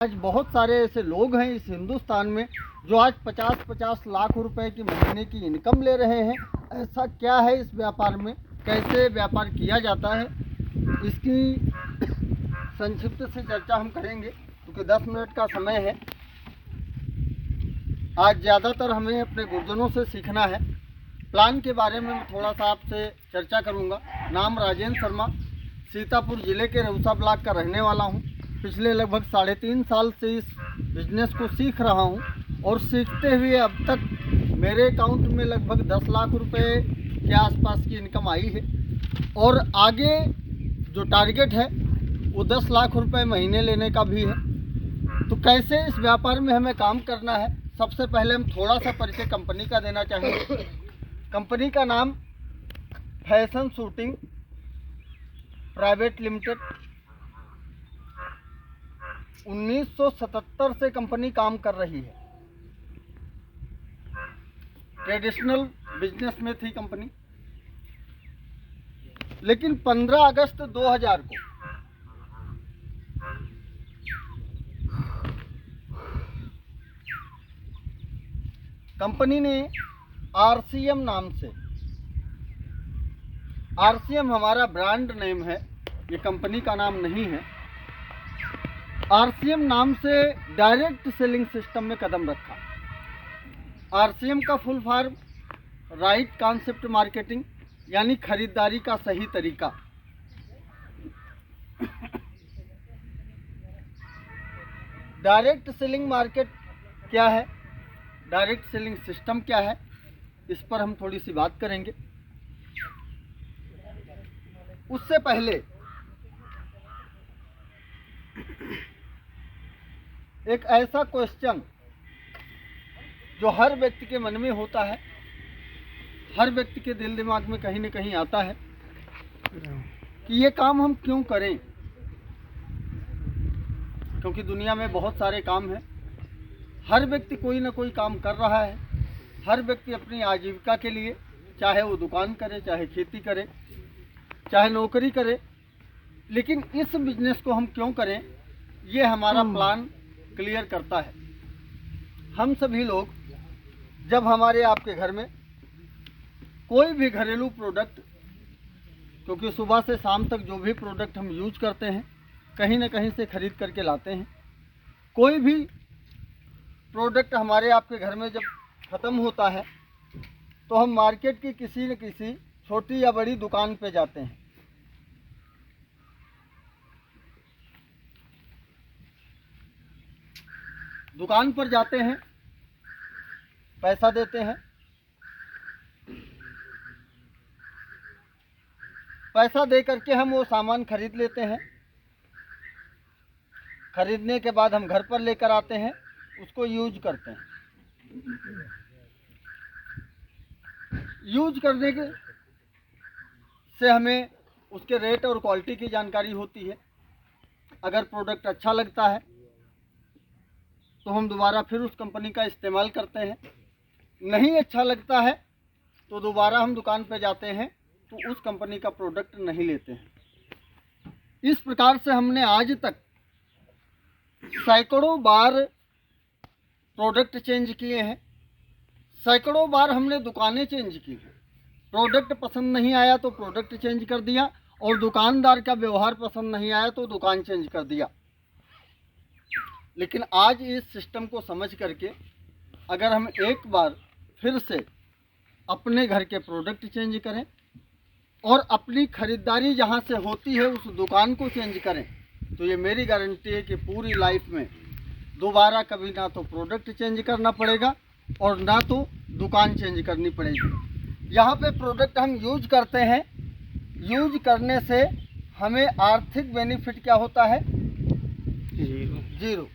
आज बहुत सारे ऐसे लोग हैं इस हिंदुस्तान में जो आज 50-50 लाख रुपए की महीने की इनकम ले रहे हैं। ऐसा क्या है इस व्यापार में, कैसे व्यापार किया जाता है, इसकी संक्षिप्त से चर्चा हम करेंगे क्योंकि 10 मिनट का समय है। आज ज़्यादातर हमें अपने गुरुजनों से सीखना है। प्लान के बारे में मैं थोड़ा सा आपसे चर्चा करूंगा। नाम राजेंद्र शर्मा, सीतापुर ज़िले के रउसा ब्लॉक का रहने वाला हूं। पिछले लगभग 3.5 साल से इस बिजनेस को सीख रहा हूं और सीखते हुए अब तक मेरे अकाउंट में लगभग 10 लाख रुपए के आसपास की इनकम आई है और आगे जो टारगेट है वो 10 लाख रुपए महीने लेने का भी है। तो कैसे इस व्यापार में हमें काम करना है, सबसे पहले हम थोड़ा सा परिचय कंपनी का देना चाहेंगे। कंपनी का नाम फैशन शूटिंग प्राइवेट लिमिटेड। 1977 से कंपनी काम कर रही है। ट्रेडिशनल बिजनेस में थी कंपनी, लेकिन 15 अगस्त 2000 को कंपनी ने आरसीएम नाम से, आरसीएम हमारा ब्रांड नेम है, ये कंपनी का नाम नहीं है। आरसीएम नाम से डायरेक्ट सेलिंग सिस्टम में कदम रखा। आरसीएम का full form right concept marketing, यानी खरीदारी का सही तरीका। डायरेक्ट सेलिंग मार्केट क्या है, डायरेक्ट सेलिंग सिस्टम क्या है, इस पर हम थोड़ी सी बात करेंगे। उससे पहले एक ऐसा क्वेश्चन जो हर व्यक्ति के मन में होता है, हर व्यक्ति के दिल दिमाग में कहीं न कहीं आता है कि ये काम हम क्यों करें। क्योंकि दुनिया में बहुत सारे काम हैं, हर व्यक्ति कोई ना कोई काम कर रहा है। हर व्यक्ति अपनी आजीविका के लिए, चाहे वो दुकान करे, चाहे खेती करे, चाहे नौकरी करे, लेकिन इस बिजनेस को हम क्यों करें, ये हमारा प्लान क्लियर करता है। हम सभी लोग जब हमारे आपके घर में कोई भी घरेलू प्रोडक्ट, क्योंकि सुबह से शाम तक जो भी प्रोडक्ट हम यूज करते हैं कहीं ना कहीं से खरीद करके लाते हैं, कोई भी प्रोडक्ट हमारे आपके घर में जब ख़त्म होता है तो हम मार्केट की किसी न किसी छोटी या बड़ी दुकान पे जाते हैं। दुकान पर जाते हैं, पैसा देते हैं, पैसा दे करके हम वो सामान खरीद लेते हैं। खरीदने के बाद हम घर पर लेकर आते हैं, उसको यूज करते हैं। यूज करने के से हमें उसके रेट और क्वालिटी की जानकारी होती है। अगर प्रोडक्ट अच्छा लगता है तो हम दोबारा फिर उस कंपनी का इस्तेमाल करते हैं। नहीं अच्छा लगता है तो दोबारा हम दुकान पे जाते हैं तो उस कंपनी का प्रोडक्ट नहीं लेते हैं। इस प्रकार से हमने आज तक सैकड़ों बार प्रोडक्ट चेंज किए हैं, सैकड़ों बार हमने दुकानें चेंज की हैं। प्रोडक्ट पसंद नहीं आया तो प्रोडक्ट चेंज कर दिया और दुकानदार का व्यवहार पसंद नहीं आया तो दुकान चेंज कर दिया। लेकिन आज इस सिस्टम को समझ करके अगर हम एक बार फिर से अपने घर के प्रोडक्ट चेंज करें और अपनी खरीदारी जहां से होती है उस दुकान को चेंज करें, तो ये मेरी गारंटी है कि पूरी लाइफ में दोबारा कभी ना तो प्रोडक्ट चेंज करना पड़ेगा और ना तो दुकान चेंज करनी पड़ेगी। यहाँ पे प्रोडक्ट हम यूज करते हैं, यूज करने से हमें आर्थिक बेनिफिट क्या होता है? जीरो।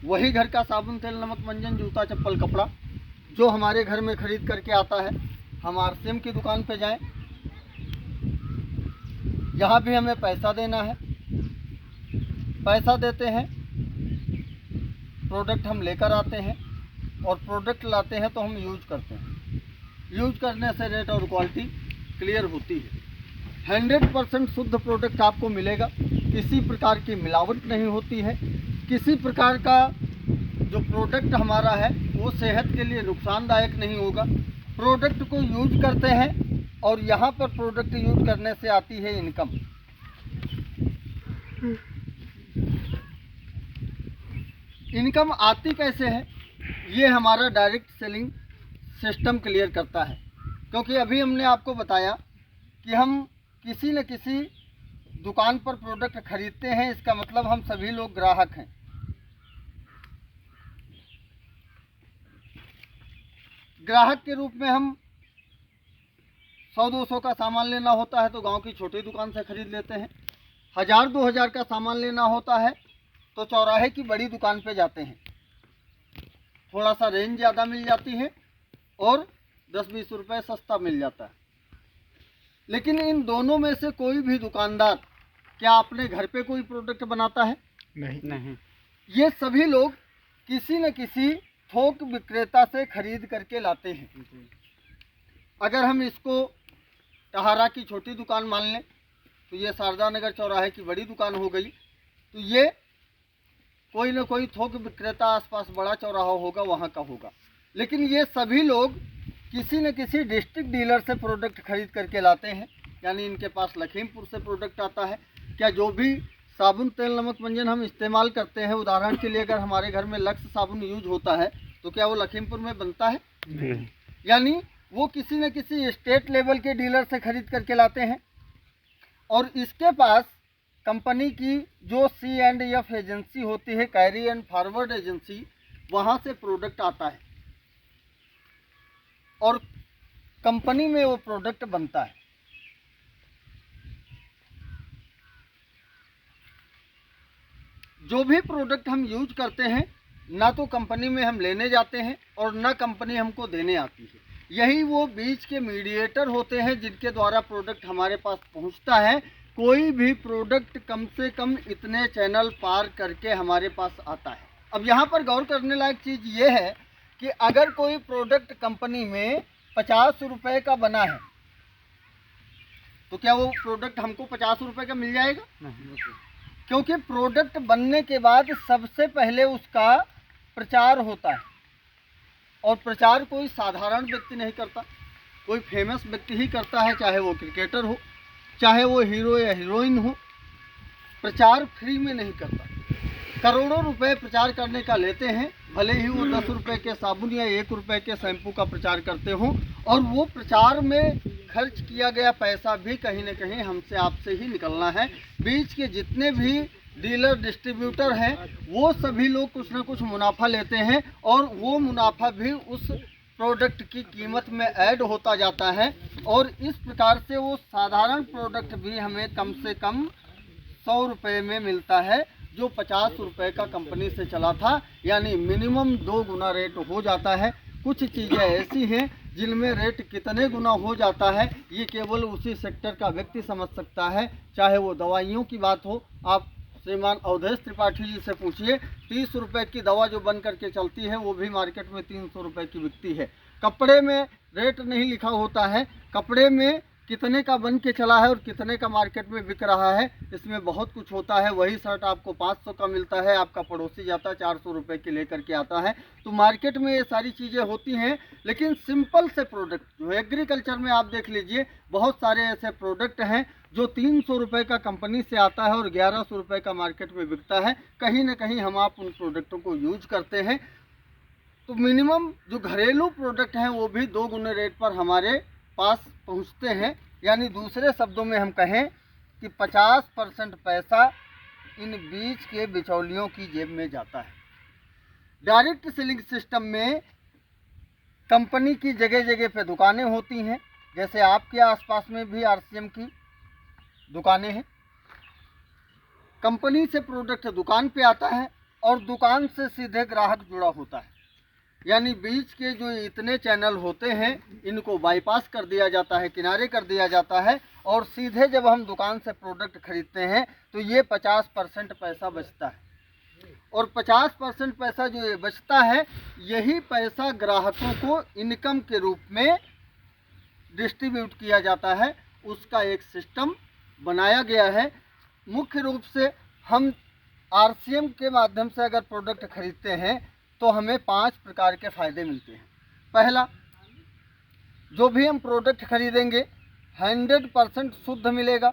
वही घर का साबुन, तेल, नमक, मंजन, जूता, चप्पल, कपड़ा जो हमारे घर में खरीद करके आता है, हम आरसीएम की दुकान पे जाएं, यहाँ भी हमें पैसा देना है, पैसा देते हैं, प्रोडक्ट हम लेकर आते हैं और प्रोडक्ट लाते हैं तो हम यूज करते हैं। यूज करने से रेट और क्वालिटी क्लियर होती है। 100% शुद्ध प्रोडक्ट आपको मिलेगा, किसी प्रकार की मिलावट नहीं होती है। किसी प्रकार का जो प्रोडक्ट हमारा है वो सेहत के लिए नुकसानदायक नहीं होगा। प्रोडक्ट को यूज करते हैं और यहाँ पर प्रोडक्ट यूज करने से आती है इनकम। इनकम आती कैसे है, ये हमारा डायरेक्ट सेलिंग सिस्टम क्लियर करता है। क्योंकि अभी हमने आपको बताया कि हम किसी न किसी दुकान पर प्रोडक्ट खरीदते हैं, इसका मतलब हम सभी लोग ग्राहक हैं। ग्राहक के रूप में हम 100-200 का सामान लेना होता है तो गांव की छोटी दुकान से खरीद लेते हैं। 1000-2000 का सामान लेना होता है तो चौराहे की बड़ी दुकान पे जाते हैं। थोड़ा सा रेंज ज़्यादा मिल जाती है और 10-20 रुपये सस्ता मिल जाता है। लेकिन इन दोनों में से कोई भी दुकानदार क्या अपने घर पे कोई प्रोडक्ट बनाता है? नहीं। ये सभी लोग किसी न किसी थोक विक्रेता से खरीद करके लाते हैं। अगर हम इसको टहारा की छोटी दुकान मान लें तो ये शारदा नगर चौराहे की बड़ी दुकान हो गई। तो ये कोई न कोई थोक विक्रेता आसपास बड़ा चौराहा होगा, वहाँ का होगा। लेकिन ये सभी लोग किसी न किसी डिस्ट्रिक्ट डीलर से प्रोडक्ट खरीद करके लाते हैं। यानी इनके पास लखीमपुर से प्रोडक्ट आता है। क्या जो भी साबुन, तेल, नमक, मंजन हम इस्तेमाल करते हैं, उदाहरण के लिए अगर हमारे घर में लक्स साबुन यूज होता है तो क्या वो लखीमपुर में बनता है? नहीं। यानी वो किसी न किसी स्टेट लेवल के डीलर से खरीद करके लाते हैं और इसके पास कंपनी की जो C&F एजेंसी होती है, कैरी एंड फॉरवर्ड एजेंसी, वहाँ से प्रोडक्ट आता है और कंपनी में वो प्रोडक्ट बनता है। जो भी प्रोडक्ट हम यूज करते हैं ना तो कंपनी में हम लेने जाते हैं और ना कंपनी हमको देने आती है। यही वो बीच के मीडिएटर होते हैं जिनके द्वारा प्रोडक्ट हमारे पास पहुंचता है। कोई भी प्रोडक्ट कम से कम इतने चैनल पार करके हमारे पास आता है। अब यहाँ पर गौर करने लायक चीज़ ये है कि अगर कोई प्रोडक्ट कंपनी में 50 रुपये का बना है तो क्या वो प्रोडक्ट हमको 50 रुपये का मिल जाएगा? नहीं। क्योंकि प्रोडक्ट बनने के बाद सबसे पहले उसका प्रचार होता है और प्रचार कोई साधारण व्यक्ति नहीं करता, कोई फेमस व्यक्ति ही करता है। चाहे वो क्रिकेटर हो, चाहे वो हीरो या हीरोइन हो, प्रचार फ्री में नहीं करता। करोड़ों रुपए प्रचार करने का लेते हैं, भले ही वो 10 रुपये के साबुन या 1 रुपये के शैम्पू का प्रचार करते हों, और वो प्रचार में खर्च किया गया पैसा भी कहीं न कहीं हमसे आपसे ही निकलना है। बीच के जितने भी डीलर डिस्ट्रीब्यूटर हैं वो सभी लोग कुछ ना कुछ मुनाफा लेते हैं और वो मुनाफा भी उस प्रोडक्ट की कीमत में ऐड होता जाता है और इस प्रकार से वो साधारण प्रोडक्ट भी हमें कम से कम 100 रुपये में मिलता है, जो 50 रुपये का कंपनी से चला था। यानी मिनिमम 2 गुना रेट हो जाता है। कुछ चीज़ें ऐसी हैं जिनमें रेट कितने गुना हो जाता है ये केवल उसी सेक्टर का व्यक्ति समझ सकता है। चाहे वो दवाइयों की बात हो, आप श्रीमान अवधेश त्रिपाठी जी से पूछिए, 30 रुपये की दवा जो बन करके चलती है वो भी मार्केट में 300 रुपये की बिकती है। कपड़े में रेट नहीं लिखा होता है, कपड़े में कितने का बन के चला है और कितने का मार्केट में बिक रहा है, इसमें बहुत कुछ होता है। वही शर्ट आपको 500 का मिलता है, आपका पड़ोसी जाता है 400 रुपये की लेकर के आता है। तो मार्केट में ये सारी चीज़ें होती हैं। लेकिन सिंपल से प्रोडक्ट जो एग्रीकल्चर में आप देख लीजिए, बहुत सारे ऐसे प्रोडक्ट हैं जो 300 रुपये का कंपनी से आता है और 1100 रुपये का मार्केट में बिकता है। कहीं ना कहीं हम आप उन प्रोडक्टों को यूज करते हैं। तो मिनिमम जो घरेलू प्रोडक्ट हैं वो भी 2 गुने रेट पर हमारे पास पहुंचते हैं। यानी दूसरे शब्दों में हम कहें कि 50% पैसा इन बीच के बिचौलियों की जेब में जाता है। डायरेक्ट सेलिंग सिस्टम में कंपनी की जगह जगह पे दुकानें होती हैं, जैसे आपके आसपास में भी RCM की दुकानें हैं। कंपनी से प्रोडक्ट दुकान पे आता है और दुकान से सीधे ग्राहक जुड़ा होता है। यानी बीच के जो इतने चैनल होते हैं इनको बाईपास कर दिया जाता है, किनारे कर दिया जाता है और सीधे जब हम दुकान से प्रोडक्ट खरीदते हैं तो ये 50% पैसा बचता है। और 50% पैसा जो ये बचता है, यही पैसा ग्राहकों को इनकम के रूप में डिस्ट्रीब्यूट किया जाता है। उसका एक सिस्टम बनाया गया है। मुख्य रूप से हम आरसीएम के माध्यम से अगर प्रोडक्ट खरीदते हैं तो हमें 5 प्रकार के फ़ायदे मिलते हैं। पहला, जो भी हम प्रोडक्ट खरीदेंगे 100% शुद्ध मिलेगा।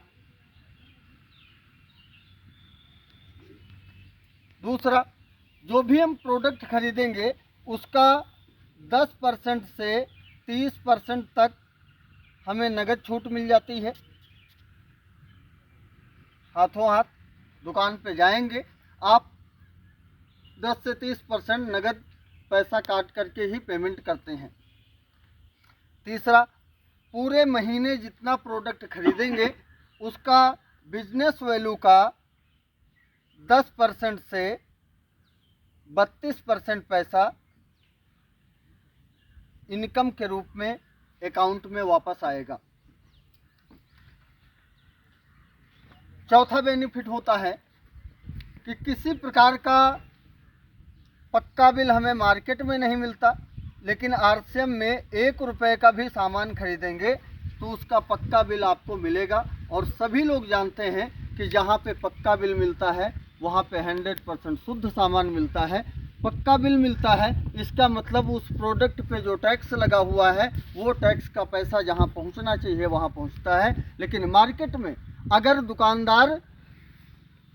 दूसरा, जो भी हम प्रोडक्ट खरीदेंगे उसका 10% से 30% तक हमें नगद छूट मिल जाती है। हाथों हाथ दुकान पे जाएंगे आप, 10 से 30% नगद पैसा काट करके ही पेमेंट करते हैं। तीसरा, पूरे महीने जितना प्रोडक्ट खरीदेंगे उसका बिजनेस वैल्यू का 10% से 32% पैसा इनकम के रूप में अकाउंट में वापस आएगा। चौथा बेनिफिट होता है कि किसी प्रकार का पक्का बिल हमें मार्केट में नहीं मिलता, लेकिन आरसीएम में 1 रुपये का भी सामान खरीदेंगे तो उसका पक्का बिल आपको मिलेगा। और सभी लोग जानते हैं कि जहाँ पे पक्का बिल मिलता है वहाँ पे 100% शुद्ध सामान मिलता है। पक्का बिल मिलता है इसका मतलब उस प्रोडक्ट पे जो टैक्स लगा हुआ है वो टैक्स का पैसा जहाँ पहुँचना चाहिए वहाँ पहुँचता है। लेकिन मार्केट में अगर दुकानदार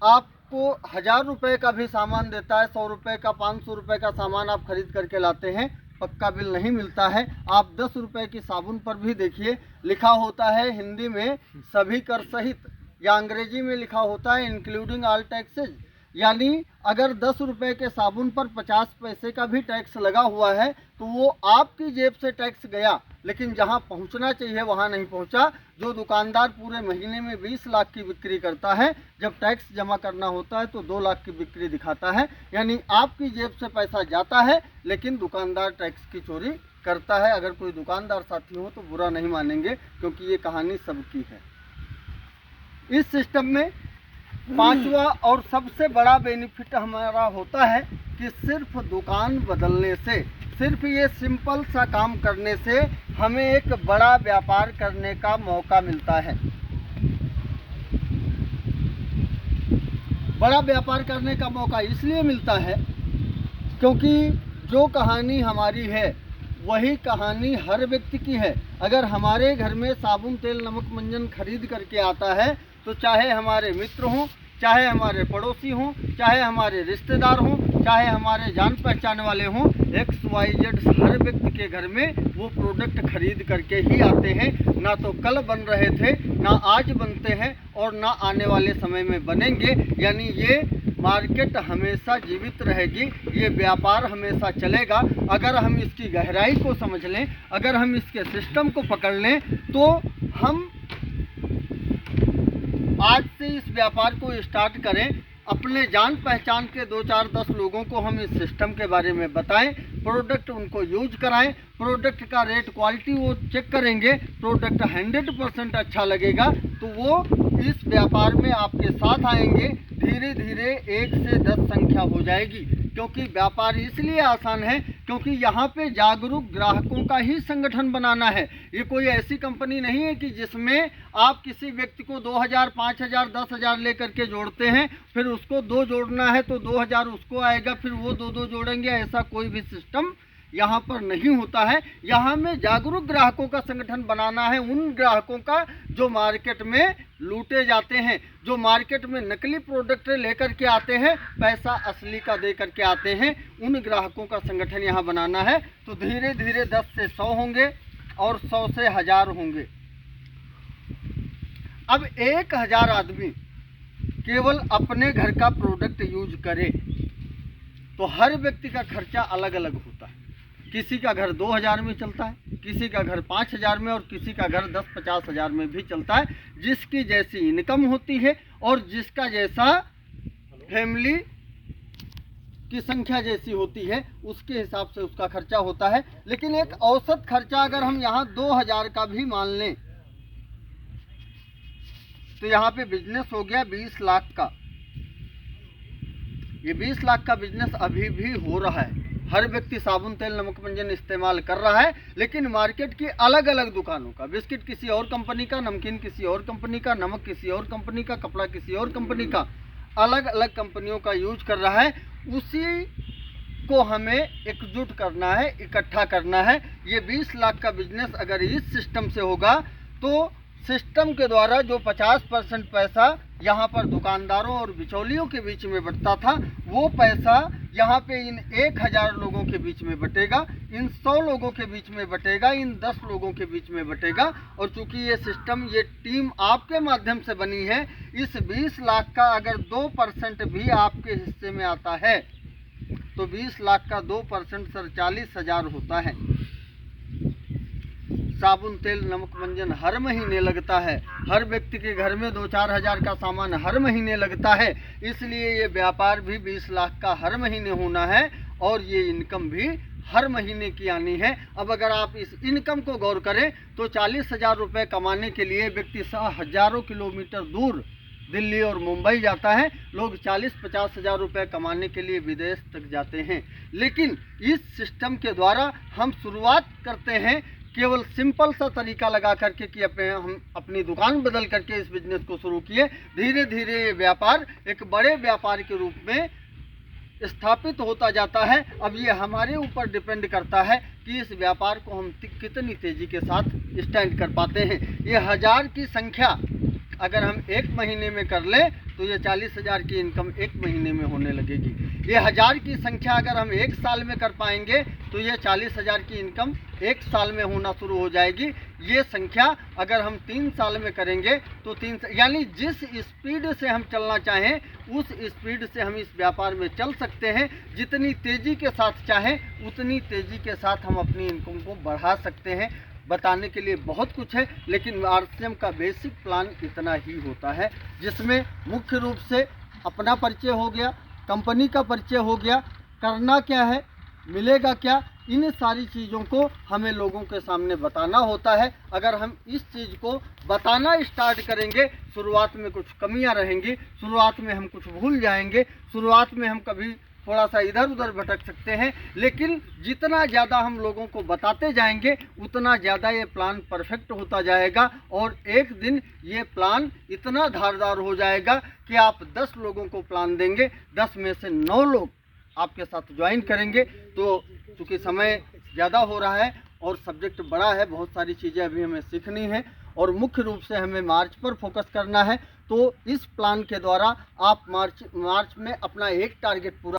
आपको 1000 रुपये का भी सामान देता है, 100 रुपये का, 500 रुपये का सामान आप खरीद करके लाते हैं, पक्का बिल नहीं मिलता है। आप 10 रुपये की साबुन पर भी देखिए लिखा होता है हिंदी में सभी कर सहित, या अंग्रेजी में लिखा होता है इंक्लूडिंग ऑल टैक्सेज। यानी अगर 10 रुपये के साबुन पर 50 पैसे का भी टैक्स लगा हुआ है तो वो आपकी जेब से टैक्स गया, लेकिन जहां पहुंचना चाहिए वहां नहीं पहुंचा। जो दुकानदार पूरे महीने में 20 लाख की बिक्री करता है, जब टैक्स जमा करना होता है तो 2 लाख की बिक्री दिखाता है। यानी आपकी जेब से पैसा जाता है लेकिन दुकानदार टैक्स की चोरी करता है। अगर कोई दुकानदार साथी हो तो बुरा नहीं मानेंगे, क्योंकि ये कहानी सबकी है। इस सिस्टम में 5वां और सबसे बड़ा बेनिफिट हमारा होता है कि सिर्फ दुकान बदलने से, सिर्फ ये सिंपल सा काम करने से हमें एक बड़ा व्यापार करने का मौका मिलता है। बड़ा व्यापार करने का मौका इसलिए मिलता है क्योंकि जो कहानी हमारी है वही कहानी हर व्यक्ति की है। अगर हमारे घर में साबुन, तेल, नमक, मंजन खरीद करके आता है तो चाहे हमारे मित्र हों, चाहे हमारे पड़ोसी हों, चाहे हमारे रिश्तेदार हों, चाहे हमारे जान पहचान वाले हों, XYZ हर व्यक्ति के घर में वो प्रोडक्ट खरीद करके ही आते हैं। ना तो कल बन रहे थे, ना आज बनते हैं और ना आने वाले समय में बनेंगे। यानी ये मार्केट हमेशा जीवित रहेगी, ये व्यापार हमेशा चलेगा। अगर हम इसकी गहराई को समझ लें, अगर हम इसके सिस्टम को पकड़ लें तो हम आज से इस व्यापार को स्टार्ट करें। अपने जान पहचान के 2, 4, 10 लोगों को हम इस सिस्टम के बारे में बताएं, प्रोडक्ट उनको यूज कराएं, प्रोडक्ट का रेट, क्वालिटी वो चेक करेंगे, प्रोडक्ट 100% अच्छा लगेगा तो वो इस व्यापार में आपके साथ आएंगे। धीरे धीरे 1 से 10 संख्या हो जाएगी, क्योंकि व्यापार इसलिए आसान है क्योंकि यहाँ पे जागरूक ग्राहकों का ही संगठन बनाना है। ये कोई ऐसी कंपनी नहीं है कि जिसमें आप किसी व्यक्ति को 2000, 5000, 10,000 लेकर के जोड़ते हैं, फिर उसको 2 जोड़ना है तो 2000 उसको आएगा, फिर वो 2 जोड़ेंगे। ऐसा कोई भी सिस्टम यहाँ पर नहीं होता है। यहाँ में जागरूक ग्राहकों का संगठन बनाना है, उन ग्राहकों का जो मार्केट में लूटे जाते हैं, जो मार्केट में नकली प्रोडक्ट लेकर के आते हैं, पैसा असली का दे करके आते हैं, उन ग्राहकों का संगठन यहाँ बनाना है। तो धीरे धीरे 10 से 100 होंगे और 100 से 1000 होंगे। अब 1000 आदमी केवल अपने घर का प्रोडक्ट यूज करे तो हर व्यक्ति का खर्चा अलग अलग होता है। किसी का घर 2000 में चलता है, किसी का घर 5000 में और किसी का घर 10-50 हज़ार में भी चलता है। जिसकी जैसी इनकम होती है और जिसका जैसा फैमिली की संख्या जैसी होती है उसके हिसाब से उसका खर्चा होता है। लेकिन एक औसत खर्चा अगर हम यहाँ 2000 का भी मान लें तो यहाँ पे बिजनेस हो गया 20 लाख का। ये 20 लाख का बिजनेस अभी भी हो रहा है। हर व्यक्ति साबुन, तेल, नमक, मंजन इस्तेमाल कर रहा है, लेकिन मार्केट की अलग अलग दुकानों का, बिस्किट किसी और कंपनी का, नमकीन किसी और कंपनी का, नमक किसी और कंपनी का, कपड़ा किसी और कंपनी का, अलग अलग कंपनियों का यूज कर रहा है, उसी को हमें एकजुट करना है, इकट्ठा करना है। ये 20 लाख का बिजनेस अगर इस सिस्टम से होगा तो सिस्टम के द्वारा जो 50% पैसा यहाँ पर दुकानदारों और बिचौलियों के बीच में बंटता था, वो पैसा यहाँ पे इन 1000 लोगों के बीच में बटेगा, इन 100 लोगों के बीच में बटेगा, इन 10 लोगों के बीच में बटेगा। और चूंकि ये सिस्टम, ये टीम आपके माध्यम से बनी है, इस 20 लाख का अगर 2% भी आपके हिस्से में आता है तो 20 लाख का 2% सर 40,000 होता है। साबुन, तेल, नमक, मंजन हर महीने लगता है। हर व्यक्ति के घर में 2-4 हज़ार का सामान हर महीने लगता है। इसलिए ये व्यापार भी 20 लाख का हर महीने होना है और ये इनकम भी हर महीने की आनी है। अब अगर आप इस इनकम को गौर करें तो 40,000 रुपये कमाने के लिए व्यक्ति हज़ारों किलोमीटर दूर दिल्ली और मुंबई जाता है। लोग 40-50 हज़ार रुपये कमाने के लिए विदेश तक जाते हैं। लेकिन इस सिस्टम के द्वारा हम शुरुआत करते हैं केवल सिंपल सा तरीका लगा करके कि हम अपनी दुकान बदल करके इस बिजनेस को शुरू किए। धीरे धीरे ये व्यापार एक बड़े व्यापार के रूप में स्थापित होता जाता है। अब ये हमारे ऊपर डिपेंड करता है कि इस व्यापार को हम कितनी तेज़ी के साथ स्टैंड कर पाते हैं। ये 1000 की संख्या अगर हम 1 महीने में कर लें तो ये 40,000 की इनकम 1 महीने में होने लगेगी। ये 1000 की संख्या अगर हम 1 साल में कर पाएंगे तो ये 40,000 की इनकम 1 साल में होना शुरू हो जाएगी। ये संख्या अगर हम 3 साल में करेंगे तो यानी जिस स्पीड से हम चलना चाहें उस स्पीड से हम इस व्यापार में चल सकते हैं। जितनी तेज़ी के साथ चाहें उतनी तेज़ी के साथ हम अपनी इनकम को बढ़ा सकते हैं। बताने के लिए बहुत कुछ है, लेकिन RCM का बेसिक प्लान इतना ही होता है, जिसमें मुख्य रूप से अपना परिचय हो गया, कंपनी का परिचय हो गया, करना क्या है, मिलेगा क्या, इन सारी चीज़ों को हमें लोगों के सामने बताना होता है। अगर हम इस चीज़ को बताना स्टार्ट करेंगे, शुरुआत में कुछ कमियां रहेंगी, शुरुआत में हम कुछ भूल जाएंगे, शुरुआत में हम कभी थोड़ा सा इधर उधर भटक सकते हैं, लेकिन जितना ज़्यादा हम लोगों को बताते जाएंगे उतना ज़्यादा ये प्लान परफेक्ट होता जाएगा। और एक दिन ये प्लान इतना धारदार हो जाएगा कि आप 10 लोगों को प्लान देंगे, 10 में से 9 लोग आपके साथ ज्वाइन करेंगे। तो चूँकि समय ज़्यादा हो रहा है और सब्जेक्ट बड़ा है, बहुत सारी चीज़ें अभी हमें सीखनी है और मुख्य रूप से हमें मार्च पर फोकस करना है। तो इस प्लान के द्वारा आप मार्च में अपना एक टारगेट पूरा